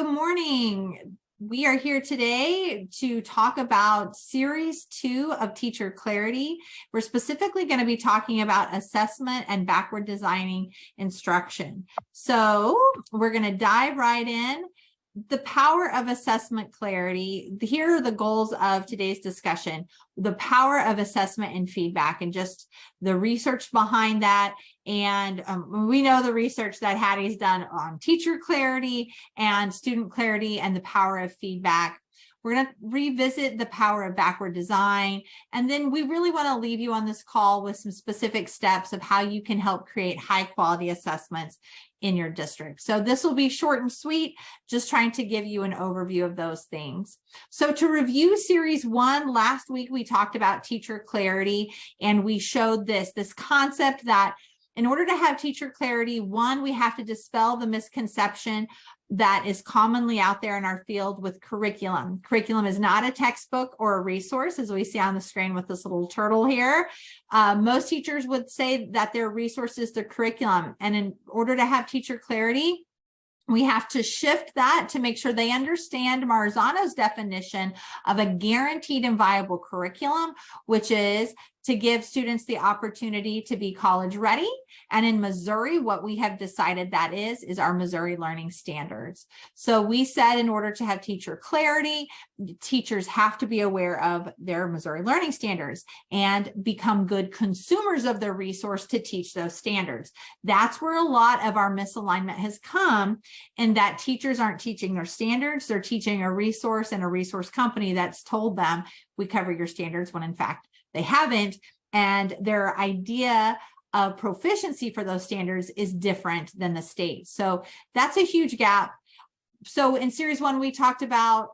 Good morning. We are here today to talk about Series 2 of Teacher Clarity. We're specifically going to be talking about assessment and backward designing instruction. So we're going to dive right in. The power of assessment clarity. Here are the goals of today's discussion. The power of assessment and feedback and just the research behind that. And we know the research that Hattie's done on teacher clarity and student clarity and the power of feedback. We're going to revisit the power of backward design. And then we really want to leave you on this call with some specific steps of how you can help create high quality assessments in your district. So this will be short and sweet, just trying to give you an overview of those things. So to review Series 1, last week we talked about teacher clarity, and we showed this concept that in order to have teacher clarity, one, we have to dispel the misconception that is commonly out there in our field with curriculum. Curriculum is not a textbook or a resource, as we see on the screen with this little turtle here. Most teachers would say that their resource is their curriculum. And in order to have teacher clarity, we have to shift that to make sure they understand Marzano's definition of a guaranteed and viable curriculum, which is to give students the opportunity to be college ready. And in Missouri, what we have decided that is our Missouri Learning Standards. So we said in order to have teacher clarity, teachers have to be aware of their Missouri Learning Standards and become good consumers of their resource to teach those standards. That's where a lot of our misalignment has come, in that teachers aren't teaching their standards. They're teaching a resource and a resource company that's told them we cover your standards, when in fact they haven't, and their idea of proficiency for those standards is different than the state. So that's a huge gap. So in Series 1, we talked about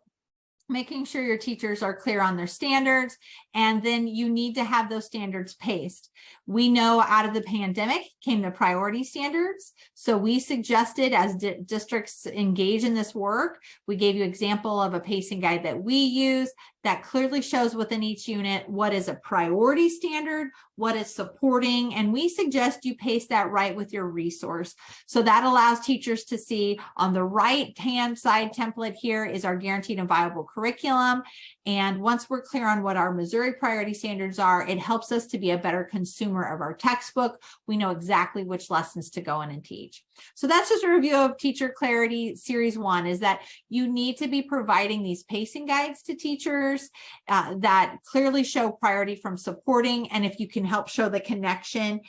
making sure your teachers are clear on their standards, and then you need to have those standards paced. We know out of the pandemic came the priority standards. So we suggested, as districts engage in this work, we gave you an example of a pacing guide that we use that clearly shows within each unit what is a priority standard, what is supporting, and we suggest you pace that right with your resource. So that allows teachers to see on the right-hand side template here is our guaranteed and viable curriculum. And once we're clear on what our Missouri priority standards are, it helps us to be a better consumer of our textbook. We know exactly which lessons to go in and teach. So that's just a review of Teacher Clarity Series 1, is that you need to be providing these pacing guides to teachers that clearly show priority from supporting. And if you can help show the connection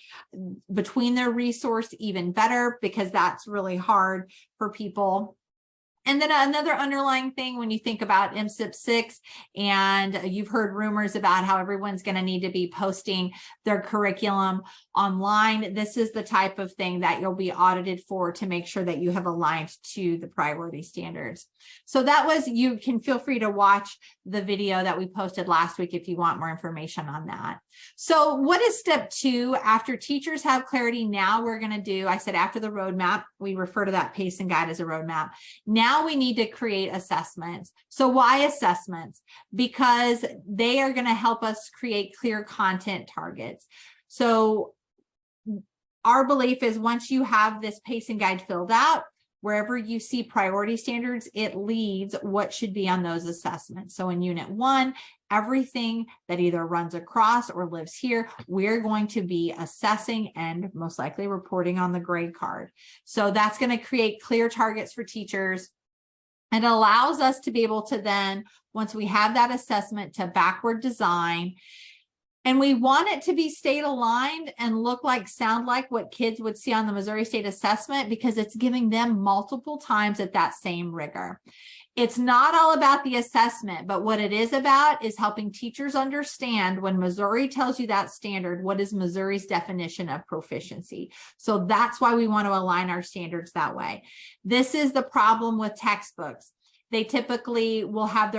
between their resource, even better, because that's really hard for people. And then another underlying thing when you think about MSIP 6, and you've heard rumors about how everyone's going to need to be posting their curriculum online, this is the type of thing that you'll be audited for to make sure that you have aligned to the priority standards. So that was, you can feel free to watch the video that we posted last week if you want more information on that. So what is step 2 after teachers have clarity? Now we're going to do, I said after the roadmap, we refer to that pacing guide as a roadmap. Now we need to create assessments. So why assessments? Because they are going to help us create clear content targets. So our belief is once you have this pacing guide filled out, wherever you see priority standards, it leads what should be on those assessments. So in Unit 1, everything that either runs across or lives here, we're going to be assessing and most likely reporting on the grade card. So that's going to create clear targets for teachers. It allows us to be able to then, once we have that assessment, to backward design. And we want it to be state aligned and look like, sound like what kids would see on the Missouri State Assessment, because it's giving them multiple times at that same rigor. It's not all about the assessment, but what it is about is helping teachers understand when Missouri tells you that standard, what is Missouri's definition of proficiency. So that's why we want to align our standards that way. This is the problem with textbooks. They typically will have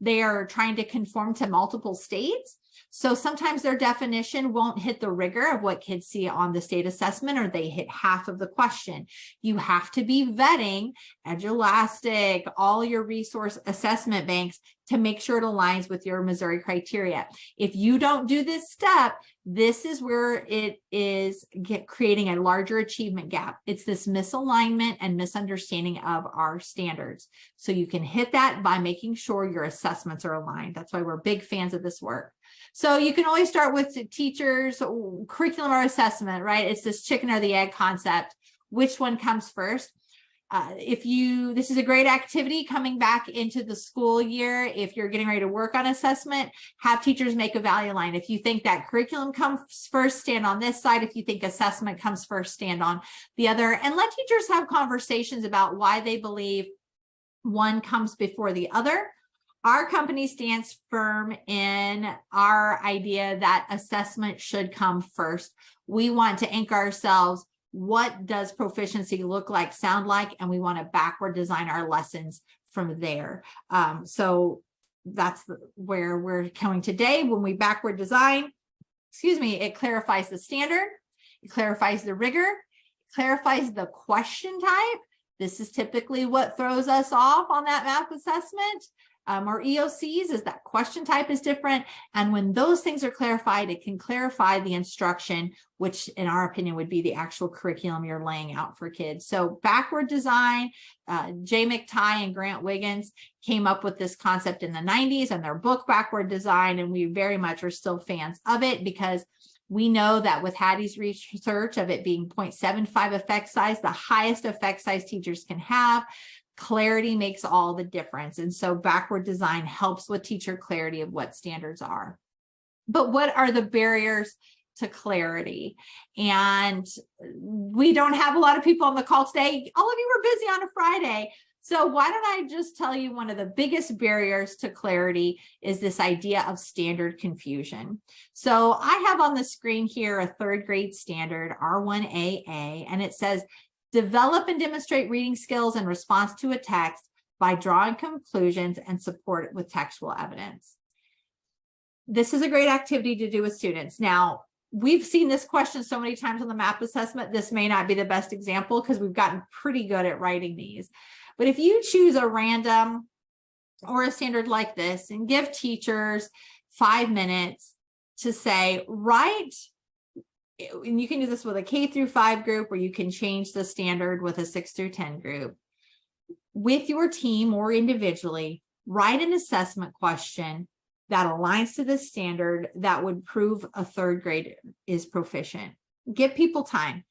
they are trying to conform to multiple states. So sometimes their definition won't hit the rigor of what kids see on the state assessment, or they hit half of the question. You have to be vetting Edulastic, all your resource assessment banks to make sure it aligns with your Missouri criteria. If you don't do this step, this is where it is creating a larger achievement gap. It's this misalignment and misunderstanding of our standards. So you can hit that by making sure your assessments are aligned. That's why we're big fans of this work. So you can always start with teachers, curriculum or assessment, right? It's this chicken or the egg concept. Which one comes first? This is a great activity coming back into the school year. If you're getting ready to work on assessment, have teachers make a value line. If you think that curriculum comes first, stand on this side. If you think assessment comes first, stand on the other, and let teachers have conversations about why they believe one comes before the other. Our company stands firm in our idea that assessment should come first. We want to anchor ourselves. What does proficiency look like, sound like? And we want to backward design our lessons from there. So that's where we're coming today. When we backward design, it clarifies the standard, it clarifies the rigor, it clarifies the question type. This is typically what throws us off on that math assessment. Or EOCs is that question type is different. And when those things are clarified, it can clarify the instruction, which in our opinion would be the actual curriculum you're laying out for kids. So backward design, Jay McTighe and Grant Wiggins came up with this concept in the 90s and their book Backward Design. And we very much are still fans of it because we know that with Hattie's research of it being 0.75 effect size, the highest effect size teachers can have, clarity makes all the difference. And so backward design helps with teacher clarity of what standards are. But what are the barriers to clarity? And we don't have a lot of people on the call today. All of you were busy on a Friday. So why don't I just tell you one of the biggest barriers to clarity is this idea of standard confusion. So I have on the screen here a third grade standard, R1AA, and it says, develop and demonstrate reading skills in response to a text by drawing conclusions and support it with textual evidence. This is a great activity to do with students. Now, we've seen this question so many times on the MAP assessment. This may not be the best example because we've gotten pretty good at writing these. But if you choose a random or a standard like this and give teachers 5 minutes to say, write, and you can do this with a K through 5 group, or you can change the standard with a 6 through 10 group. With your team or individually, write an assessment question that aligns to the standard that would prove a third grade is proficient. Give people time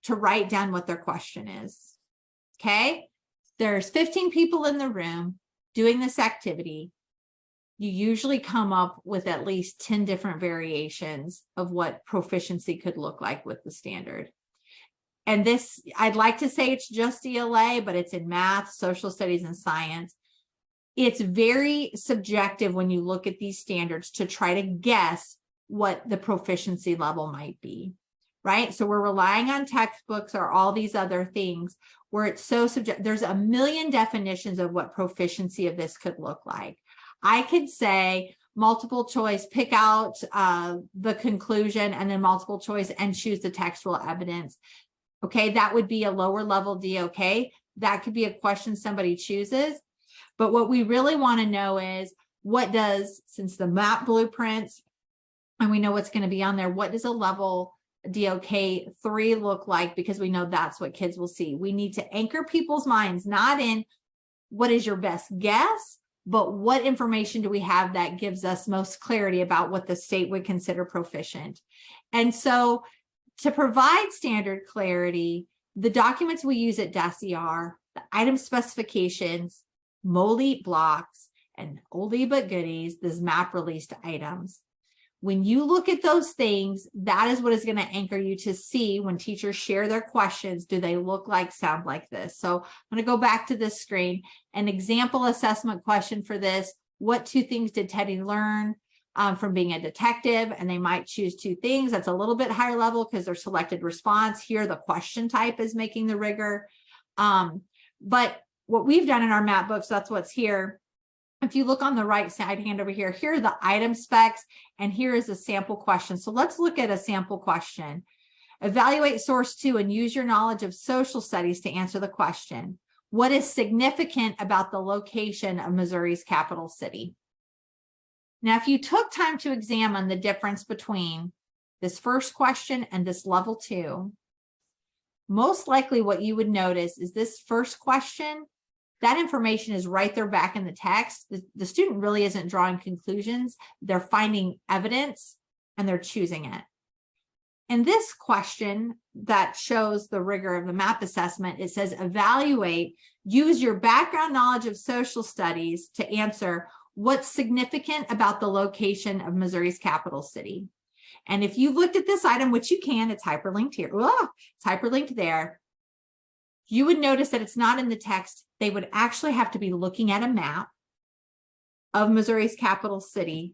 to write down what their question is. Okay, there's 15 people in the room doing this activity. You usually come up with at least 10 different variations of what proficiency could look like with the standard. And this, I'd like to say it's just ELA, but it's in math, social studies, and science. It's very subjective when you look at these standards to try to guess what the proficiency level might be, right? So we're relying on textbooks or all these other things where it's so subjective. There's a million definitions of what proficiency of this could look like. I could say multiple choice, pick out the conclusion and then multiple choice and choose the textual evidence. Okay, that would be a lower level DOK. That could be a question somebody chooses. But what we really want to know is what does, since the MAP blueprints, and we know what's going to be on there, what does a level DOK 3 look like? Because we know that's what kids will see. We need to anchor people's minds, not in what is your best guess, but what information do we have that gives us most clarity about what the state would consider proficient. And so to provide standard clarity, the documents we use at DESE are the item specifications, MOLEAT blocks, and oldie but goodies, these MAP released items. When you look at those things, that is what is going to anchor you to see when teachers share their questions, do they look like, sound like this? So I'm going to go back to this screen. An example assessment question for this: what 2 things did Teddy learn from being a detective? And they might choose 2 things. That's a little bit higher level because they're selected response. Here, the question type is making the rigor. But what we've done in our MAP books, that's what's here. If you look on the right side hand over here, here are the item specs, and here is a sample question. So let's look at a sample question. Evaluate source 2 and use your knowledge of social studies to answer the question. What is significant about the location of Missouri's capital city? Now, if you took time to examine the difference between this first question and this level 2, most likely what you would notice is this first question, that information is right there back in the text. The student really isn't drawing conclusions. They're finding evidence and they're choosing it. In this question that shows the rigor of the MAP assessment, it says evaluate, use your background knowledge of social studies to answer what's significant about the location of Missouri's capital city. And if you've looked at this item, which you can, it's hyperlinked here. Oh, it's hyperlinked there. You would notice that it's not in the text. They would actually have to be looking at a map of Missouri's capital city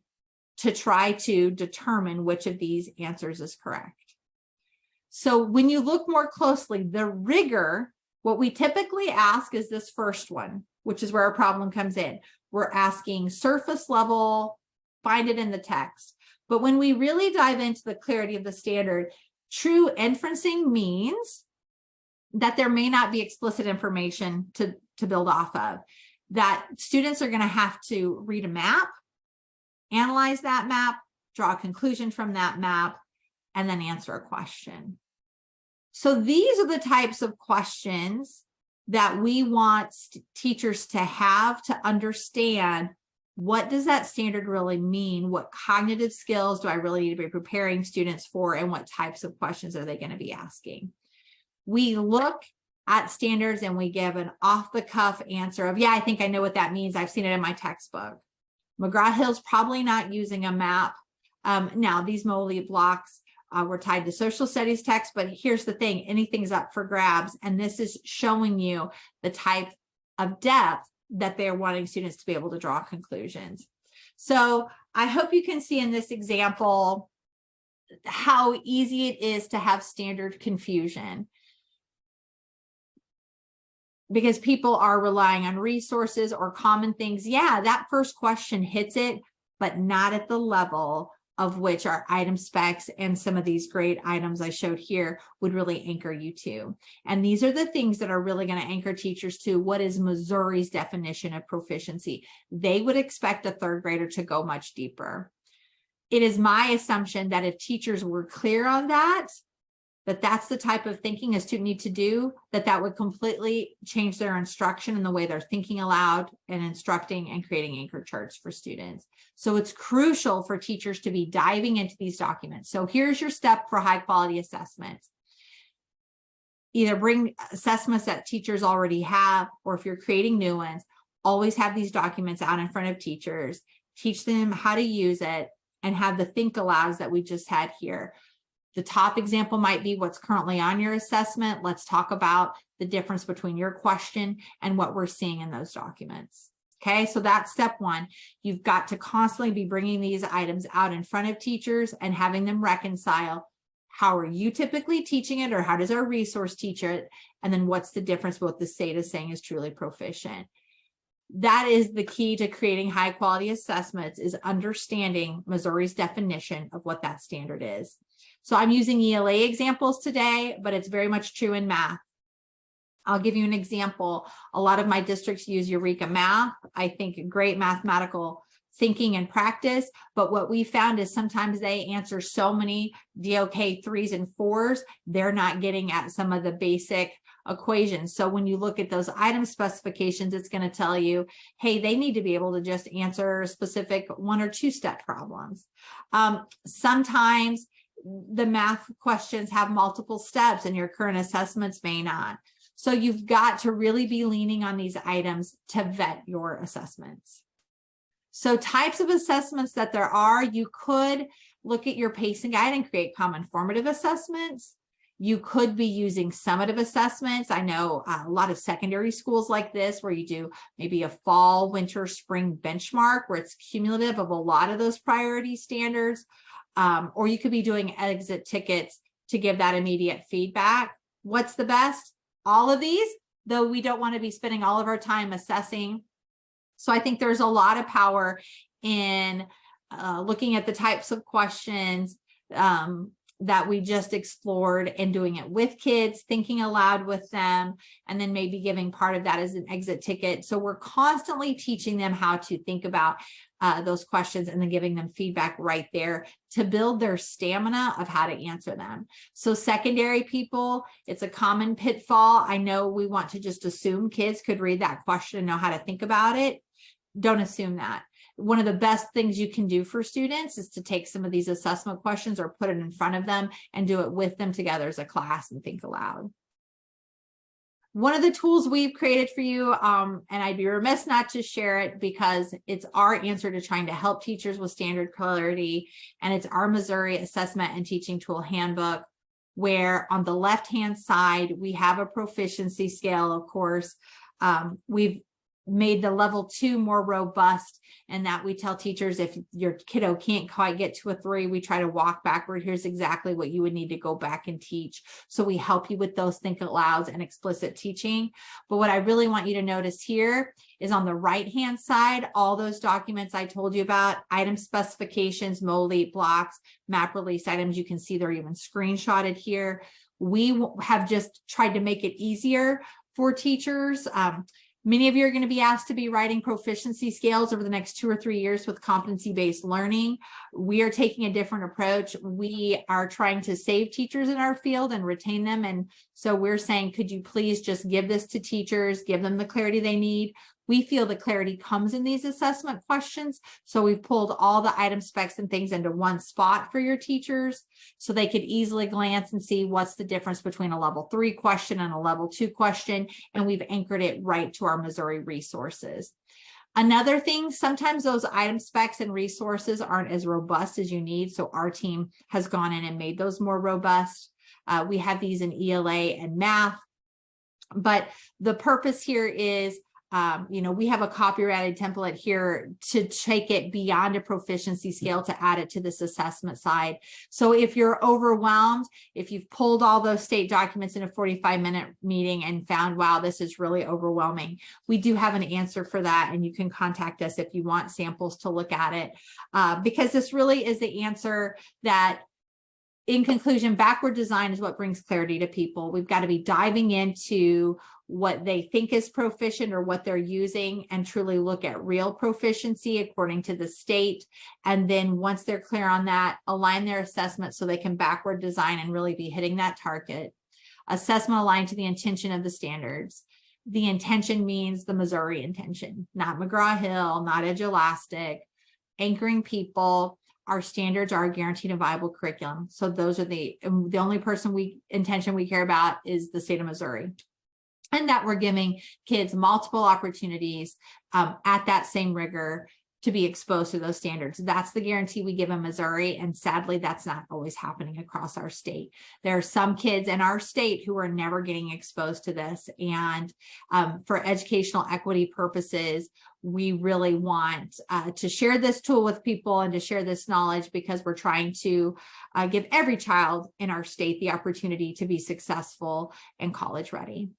to try to determine which of these answers is correct. So when you look more closely, the rigor, what we typically ask is this first one, which is where our problem comes in. We're asking surface level, find it in the text. But when we really dive into the clarity of the standard, true inferencing means that there may not be explicit information to build off of, that students are going to have to read a map, analyze that map, draw a conclusion from that map, and then answer a question. So these are the types of questions that we want teachers to have to understand, what does that standard really mean? What cognitive skills do I really need to be preparing students for? And what types of questions are they going to be asking? We look at standards and we give an off-the-cuff answer of, yeah, I think I know what that means. I've seen it in my textbook. McGraw-Hill's probably not using a map. Now, these Moly blocks were tied to social studies text, but here's the thing, anything's up for grabs. And this is showing you the type of depth that they're wanting students to be able to draw conclusions. So I hope you can see in this example how easy it is to have standard confusion, because people are relying on resources or common things. Yeah, that first question hits it, but not at the level of which our item specs and some of these great items I showed here would really anchor you to. And these are the things that are really going to anchor teachers to what is Missouri's definition of proficiency. They would expect a third grader to go much deeper. It is my assumption that if teachers were clear on that, that's the type of thinking a student needs to do, that would completely change their instruction and the way they're thinking aloud and instructing and creating anchor charts for students. So it's crucial for teachers to be diving into these documents. So here's your step for high quality assessments. Either bring assessments that teachers already have, or if you're creating new ones, always have these documents out in front of teachers, teach them how to use it, and have the think alouds that we just had here. The top example might be what's currently on your assessment. Let's talk about the difference between your question and what we're seeing in those documents. Okay, so that's step one. You've got to constantly be bringing these items out in front of teachers and having them reconcile. How are you typically teaching it, or how does our resource teach it? And then what's the difference with the state is saying is truly proficient? That is the key to creating high quality assessments, is understanding Missouri's definition of what that standard is. So I'm using ELA examples today, but it's very much true in math. I'll give you an example. A lot of my districts use Eureka Math. I think great mathematical thinking and practice, but what we found is sometimes they answer so many DOK 3s and 4s, they're not getting at some of the basic equations. So when you look at those item specifications, it's going to tell you, hey, they need to be able to just answer specific 1 or 2 step problems. Sometimes the math questions have multiple steps and your current assessments may not. So you've got to really be leaning on these items to vet your assessments. So types of assessments that there are, you could look at your pacing guide and create common formative assessments. You could be using summative assessments. I know a lot of secondary schools like this, where you do maybe a fall, winter, spring benchmark, where it's cumulative of a lot of those priority standards. Or you could be doing exit tickets to give that immediate feedback. What's the best? All of these, though we don't want to be spending all of our time assessing So I think there's a lot of power in looking at the types of questions that we just explored and doing it with kids, thinking aloud with them, and then maybe giving part of that as an exit ticket. So we're constantly teaching them how to think about those questions and then giving them feedback right there to build their stamina of how to answer them. So secondary people, it's a common pitfall. I know we want to just assume kids could read that question and know how to think about it. Don't assume that. One of the best things you can do for students is to take some of these assessment questions or put it in front of them and do it with them together as a class and think aloud. One of the tools we've created for you, and I'd be remiss not to share it because it's our answer to trying to help teachers with standard clarity, and it's our Missouri Assessment and Teaching Tool Handbook, where on the left-hand side, we have a proficiency scale, of course. We've made the level 2 more robust, and that we tell teachers if your kiddo can't quite get to a 3, we try to walk backward. Here's exactly what you would need to go back and teach. So we help you with those think alouds and explicit teaching. But what I really want you to notice here is on the right hand side, all those documents I told you about, item specifications, MOLEAT blocks, map release items, you can see they're even screenshotted here. We have just tried to make it easier for teachers. Many of you are going to be asked to be writing proficiency scales over the next 2 or 3 years with competency-based learning. We are taking a different approach. We are trying to save teachers in our field and retain them. And so we're saying, could you please just give this to teachers, give them the clarity they need? We feel the clarity comes in these assessment questions. So we've pulled all the item specs and things into one spot for your teachers so they could easily glance and see what's the difference between a level 3 question and a level 2 question. And we've anchored it right to our Missouri resources. Another thing, sometimes those item specs and resources aren't as robust as you need. So our team has gone in and made those more robust. We have these in ELA and math, but the purpose here is we have a copyrighted template here to take it beyond a proficiency scale to add it to this assessment side. So if you're overwhelmed, if you've pulled all those state documents in a 45-minute meeting and found, wow, this is really overwhelming, we do have an answer for that. And you can contact us if you want samples to look at it, because this really is the answer that, in conclusion, backward design is what brings clarity to people. We've got to be diving into what they think is proficient or what they're using and truly look at real proficiency according to the state. And then once they're clear on that, align their assessment so they can backward design and really be hitting that target. Assessment aligned to the intention of the standards. The intention means the Missouri intention, not McGraw-Hill, not Edulastic, anchoring people. Our standards are guaranteed a viable curriculum. So those are the only intention we care about is the state of Missouri. And that we're giving kids multiple opportunities at that same rigor to be exposed to those standards. That's the guarantee we give in Missouri. And sadly, that's not always happening across our state. There are some kids in our state who are never getting exposed to this. And for educational equity purposes, we really want to share this tool with people and to share this knowledge because we're trying to give every child in our state the opportunity to be successful and college ready.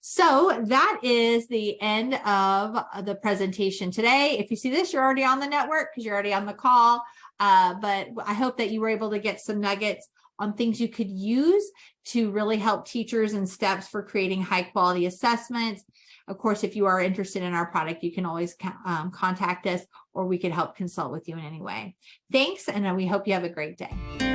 So that is the end of the presentation today. If you see this, you're already on the network because you're already on the call. But I hope that you were able to get some nuggets on things you could use to really help teachers and steps for creating high quality assessments. Of course, if you are interested in our product, you can always contact us or we could help consult with you in any way. Thanks, and we hope you have a great day.